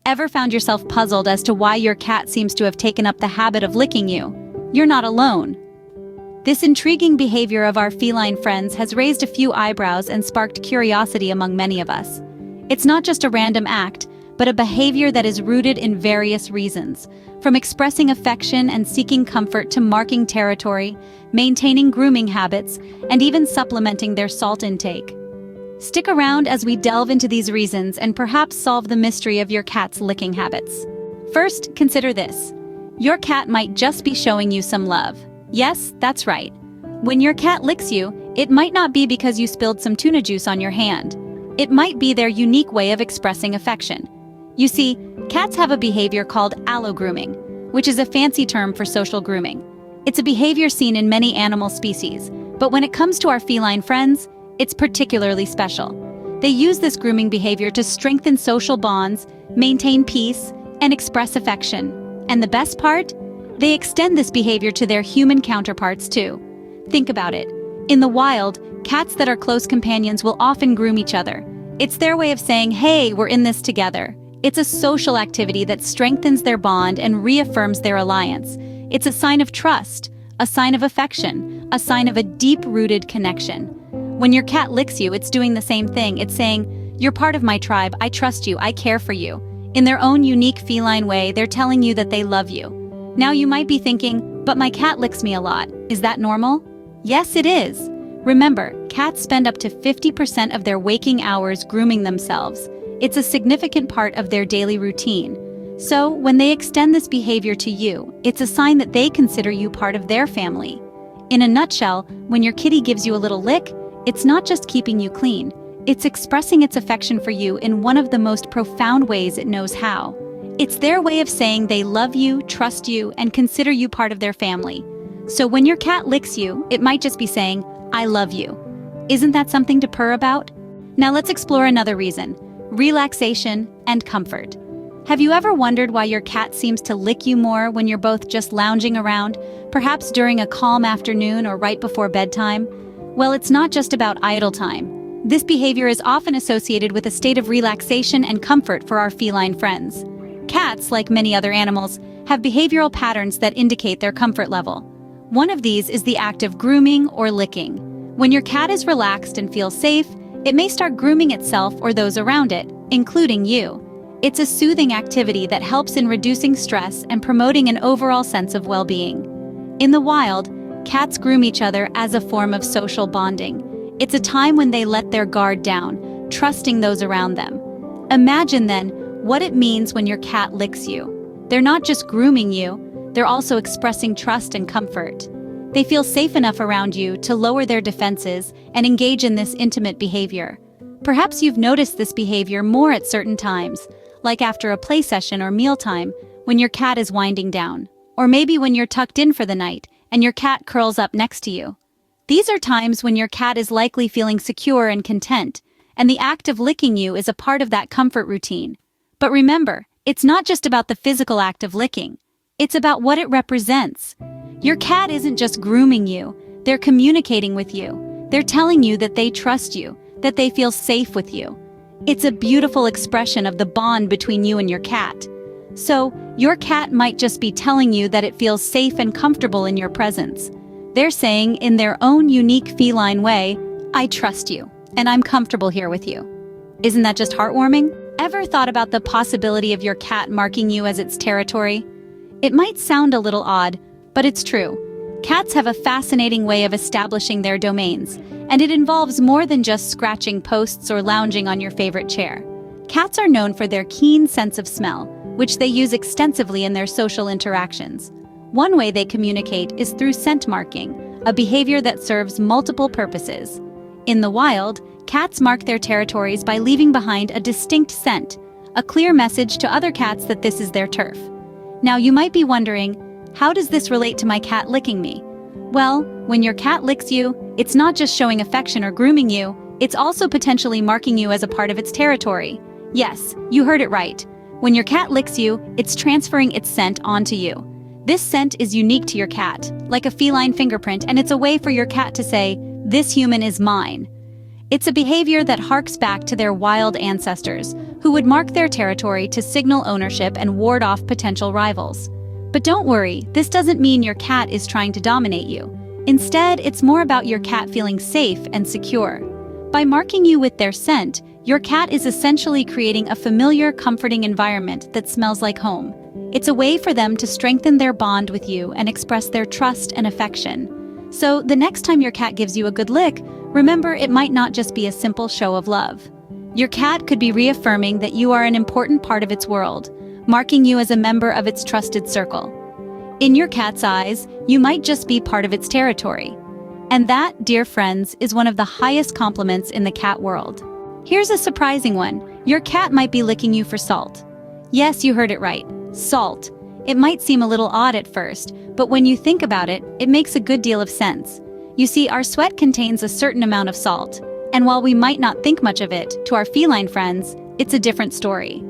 Ever found yourself puzzled as to why your cat seems to have taken up the habit of licking you? You're not alone. This intriguing behavior of our feline friends has raised a few eyebrows and sparked curiosity among many of us. It's not just a random act, but a behavior that is rooted in various reasons, from expressing affection and seeking comfort to marking territory, maintaining grooming habits, and even supplementing their salt intake. Stick around as we delve into these reasons and perhaps solve the mystery of your cat's licking habits. First, consider this. Your cat might just be showing you some love. Yes, that's right. When your cat licks you, it might not be because you spilled some tuna juice on your hand. It might be their unique way of expressing affection. You see, cats have a behavior called allo-grooming, which is a fancy term for social grooming. It's a behavior seen in many animal species, but when it comes to our feline friends, it's particularly special. They use this grooming behavior to strengthen social bonds, maintain peace, and express affection. And the best part? They extend this behavior to their human counterparts too. Think about it. In the wild, cats that are close companions will often groom each other. It's their way of saying, hey, we're in this together. It's a social activity that strengthens their bond and reaffirms their alliance. It's a sign of trust, a sign of affection, a sign of a deep-rooted connection. When your cat licks you, it's doing the same thing. It's saying, you're part of my tribe, I trust you, I care for you. In their own unique feline way, they're telling you that they love you. Now you might be thinking, but my cat licks me a lot. Is that normal? Yes, it is. Remember, cats spend up to 50% of their waking hours grooming themselves. It's a significant part of their daily routine. So, when they extend this behavior to you, it's a sign that they consider you part of their family. In a nutshell, when your kitty gives you a little lick, it's not just keeping you clean, it's expressing its affection for you in one of the most profound ways it knows how. It's their way of saying they love you, trust you, and consider you part of their family. So when your cat licks you, it might just be saying, I love you. Isn't that something to purr about? Now let's explore another reason: relaxation and comfort. Have you ever wondered why your cat seems to lick you more when you're both just lounging around, perhaps during a calm afternoon or right before bedtime? Well, it's not just about idle time. This behavior is often associated with a state of relaxation and comfort for our feline friends. Cats, like many other animals, have behavioral patterns that indicate their comfort level. One of these is the act of grooming or licking. When your cat is relaxed and feels safe, it may start grooming itself or those around it, including you. It's a soothing activity that helps in reducing stress and promoting an overall sense of well-being. In the wild, cats groom each other as a form of social bonding. It's a time when they let their guard down, trusting those around them. Imagine then what it means when your cat licks you. They're not just grooming you, they're also expressing trust and comfort. They feel safe enough around you to lower their defenses and engage in this intimate behavior. Perhaps you've noticed this behavior more at certain times, like after a play session or mealtime, when your cat is winding down. Or maybe when you're tucked in for the night and your cat curls up next to you. These are times when your cat is likely feeling secure and content, and the act of licking you is a part of that comfort routine. But remember, it's not just about the physical act of licking. It's about what it represents. Your cat isn't just grooming you, they're communicating with you. They're telling you that they trust you, that they feel safe with you. It's a beautiful expression of the bond between you and your cat. So, your cat might just be telling you that it feels safe and comfortable in your presence. They're saying, in their own unique feline way, I trust you, and I'm comfortable here with you. Isn't that just heartwarming? Ever thought about the possibility of your cat marking you as its territory? It might sound a little odd, but it's true. Cats have a fascinating way of establishing their domains, and it involves more than just scratching posts or lounging on your favorite chair. Cats are known for their keen sense of smell, which they use extensively in their social interactions. One way they communicate is through scent marking, a behavior that serves multiple purposes. In the wild, cats mark their territories by leaving behind a distinct scent, a clear message to other cats that this is their turf. Now you might be wondering, how does this relate to my cat licking me? Well, when your cat licks you, it's not just showing affection or grooming you, it's also potentially marking you as a part of its territory. Yes, you heard it right. When your cat licks you, it's transferring its scent onto you. This scent is unique to your cat, like a feline fingerprint, and it's a way for your cat to say, this human is mine. It's a behavior that harks back to their wild ancestors, who would mark their territory to signal ownership and ward off potential rivals. But don't worry, this doesn't mean your cat is trying to dominate you. Instead, it's more about your cat feeling safe and secure. By marking you with their scent, your cat is essentially creating a familiar, comforting environment that smells like home. It's a way for them to strengthen their bond with you and express their trust and affection. So, the next time your cat gives you a good lick, remember it might not just be a simple show of love. Your cat could be reaffirming that you are an important part of its world, marking you as a member of its trusted circle. In your cat's eyes, you might just be part of its territory. And that, dear friends, is one of the highest compliments in the cat world. Here's a surprising one. Your cat might be licking you for salt. Yes, you heard it right. Salt. It might seem a little odd at first, but when you think about it, it makes a good deal of sense. You see, our sweat contains a certain amount of salt, and while we might not think much of it, to our feline friends, it's a different story.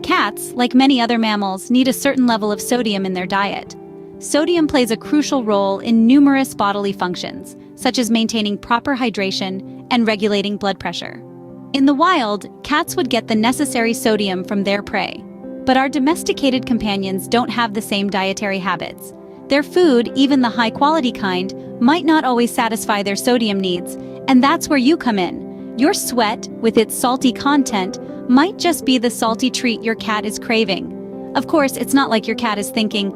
Cats, like many other mammals, need a certain level of sodium in their diet. Sodium plays a crucial role in numerous bodily functions, such as maintaining proper hydration and regulating blood pressure. In the wild, cats would get the necessary sodium from their prey. But our domesticated companions don't have the same dietary habits. Their food, even the high-quality kind, might not always satisfy their sodium needs, and that's where you come in. Your sweat, with its salty content, might just be the salty treat your cat is craving. Of course, it's not like your cat is thinking,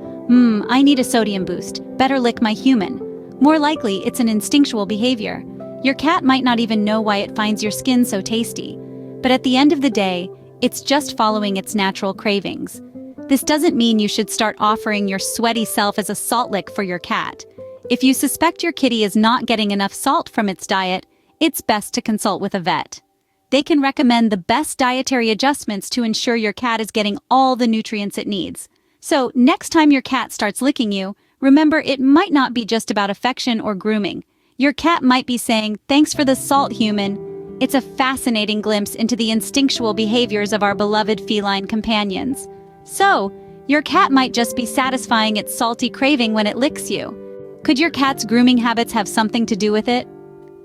I need a sodium boost, better lick my human. More likely, it's an instinctual behavior. Your cat might not even know why it finds your skin so tasty. But at the end of the day, it's just following its natural cravings. This doesn't mean you should start offering your sweaty self as a salt lick for your cat. If you suspect your kitty is not getting enough salt from its diet, it's best to consult with a vet. They can recommend the best dietary adjustments to ensure your cat is getting all the nutrients it needs. So, next time your cat starts licking you, remember it might not be just about affection or grooming. Your cat might be saying, "Thanks for the salt, human." It's a fascinating glimpse into the instinctual behaviors of our beloved feline companions. So, your cat might just be satisfying its salty craving when it licks you. Could your cat's grooming habits have something to do with it?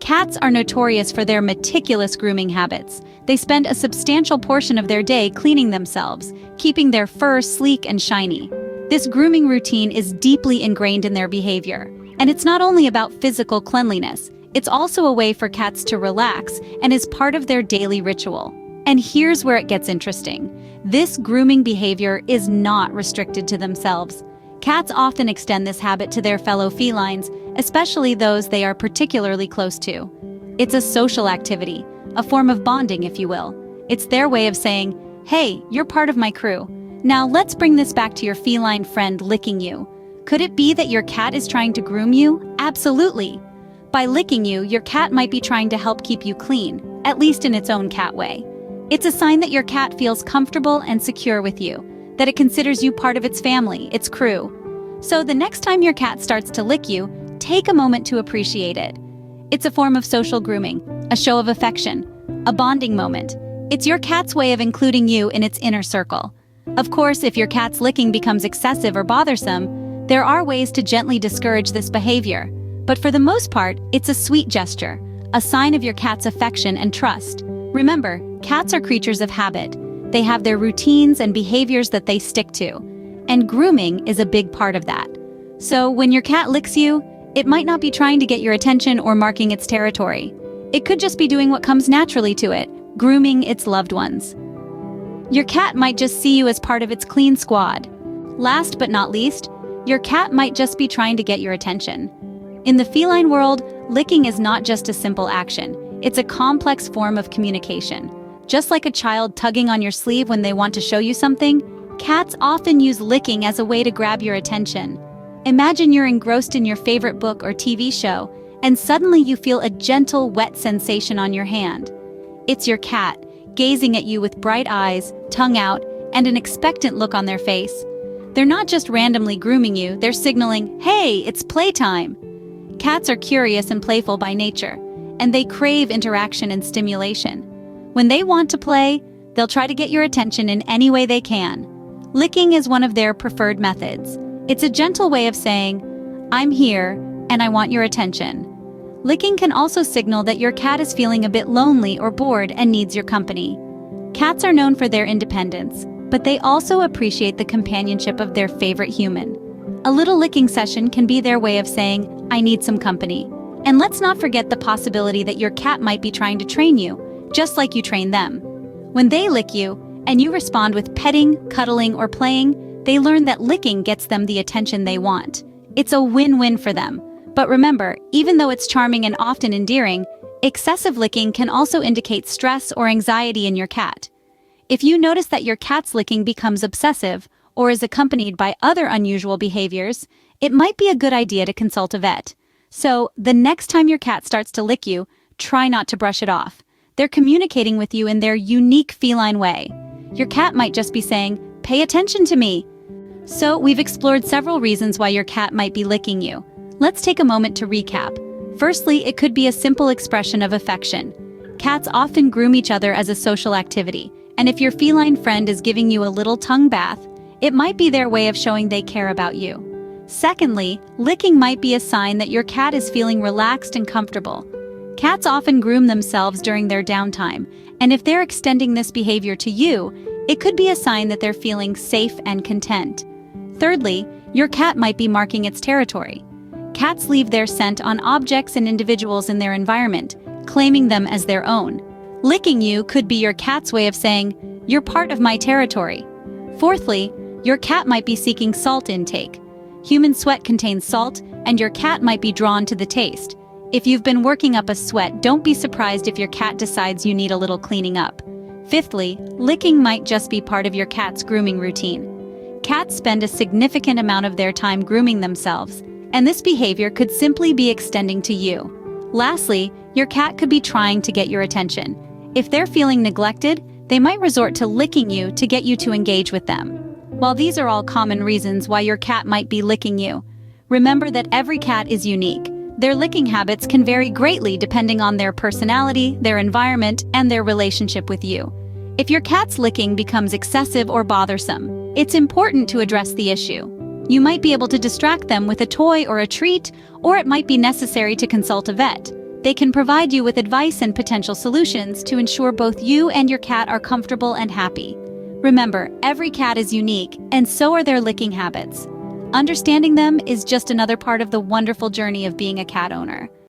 Cats are notorious for their meticulous grooming habits. They spend a substantial portion of their day cleaning themselves, keeping their fur sleek and shiny. This grooming routine is deeply ingrained in their behavior. And it's not only about physical cleanliness, it's also a way for cats to relax and is part of their daily ritual. And here's where it gets interesting. This grooming behavior is not restricted to themselves. Cats often extend this habit to their fellow felines, especially those they are particularly close to. It's a social activity, a form of bonding, if you will. It's their way of saying, "Hey, you're part of my crew. Now let's bring this back to your feline friend licking you." Could it be that your cat is trying to groom you? Absolutely. By licking you, your cat might be trying to help keep you clean, at least in its own cat way. It's a sign that your cat feels comfortable and secure with you, that it considers you part of its family, its crew. So the next time your cat starts to lick you, take a moment to appreciate it. It's a form of social grooming, a show of affection, a bonding moment. It's your cat's way of including you in its inner circle. Of course, if your cat's licking becomes excessive or bothersome, there are ways to gently discourage this behavior. But for the most part, it's a sweet gesture, a sign of your cat's affection and trust. Remember, cats are creatures of habit. They have their routines and behaviors that they stick to. And grooming is a big part of that. So when your cat licks you, it might not be trying to get your attention or marking its territory. It could just be doing what comes naturally to it, grooming its loved ones. Your cat might just see you as part of its clean squad. Last but not least, your cat might just be trying to get your attention. In the feline world, licking is not just a simple action. It's a complex form of communication. Just like a child tugging on your sleeve when they want to show you something, cats often use licking as a way to grab your attention. Imagine you're engrossed in your favorite book or TV show, and suddenly you feel a gentle, wet sensation on your hand. It's your cat, gazing at you with bright eyes, tongue out, and an expectant look on their face. They're not just randomly grooming you, they're signaling, "Hey, it's playtime." Cats are curious and playful by nature, and they crave interaction and stimulation. When they want to play, they'll try to get your attention in any way they can. Licking is one of their preferred methods. It's a gentle way of saying, "I'm here, and I want your attention." Licking can also signal that your cat is feeling a bit lonely or bored and needs your company. Cats are known for their independence, but they also appreciate the companionship of their favorite human. A little licking session can be their way of saying, "I need some company." And let's not forget the possibility that your cat might be trying to train you, just like you train them. When they lick you, and you respond with petting, cuddling, or playing, they learn that licking gets them the attention they want. It's a win-win for them. But remember, even though it's charming and often endearing, excessive licking can also indicate stress or anxiety in your cat. If you notice that your cat's licking becomes obsessive or is accompanied by other unusual behaviors, it might be a good idea to consult a vet. So, the next time your cat starts to lick you, try not to brush it off. They're communicating with you in their unique feline way. Your cat might just be saying, "Pay attention to me." So, we've explored several reasons why your cat might be licking you. Let's take a moment to recap. Firstly, it could be a simple expression of affection. Cats often groom each other as a social activity, and if your feline friend is giving you a little tongue bath, it might be their way of showing they care about you. Secondly, licking might be a sign that your cat is feeling relaxed and comfortable. Cats often groom themselves during their downtime, and if they're extending this behavior to you, it could be a sign that they're feeling safe and content. Thirdly, your cat might be marking its territory. Cats leave their scent on objects and individuals in their environment, claiming them as their own. Licking you could be your cat's way of saying, "You're part of my territory." Fourthly, your cat might be seeking salt intake. Human sweat contains salt, and your cat might be drawn to the taste. If you've been working up a sweat, don't be surprised if your cat decides you need a little cleaning up. Fifthly, licking might just be part of your cat's grooming routine. Cats spend a significant amount of their time grooming themselves, and this behavior could simply be extending to you. Lastly, your cat could be trying to get your attention. If they're feeling neglected, they might resort to licking you to get you to engage with them. While these are all common reasons why your cat might be licking you, remember that every cat is unique. Their licking habits can vary greatly depending on their personality, their environment, and their relationship with you. If your cat's licking becomes excessive or bothersome, it's important to address the issue. You might be able to distract them with a toy or a treat, or it might be necessary to consult a vet. They can provide you with advice and potential solutions to ensure both you and your cat are comfortable and happy. Remember, every cat is unique, and so are their licking habits. Understanding them is just another part of the wonderful journey of being a cat owner.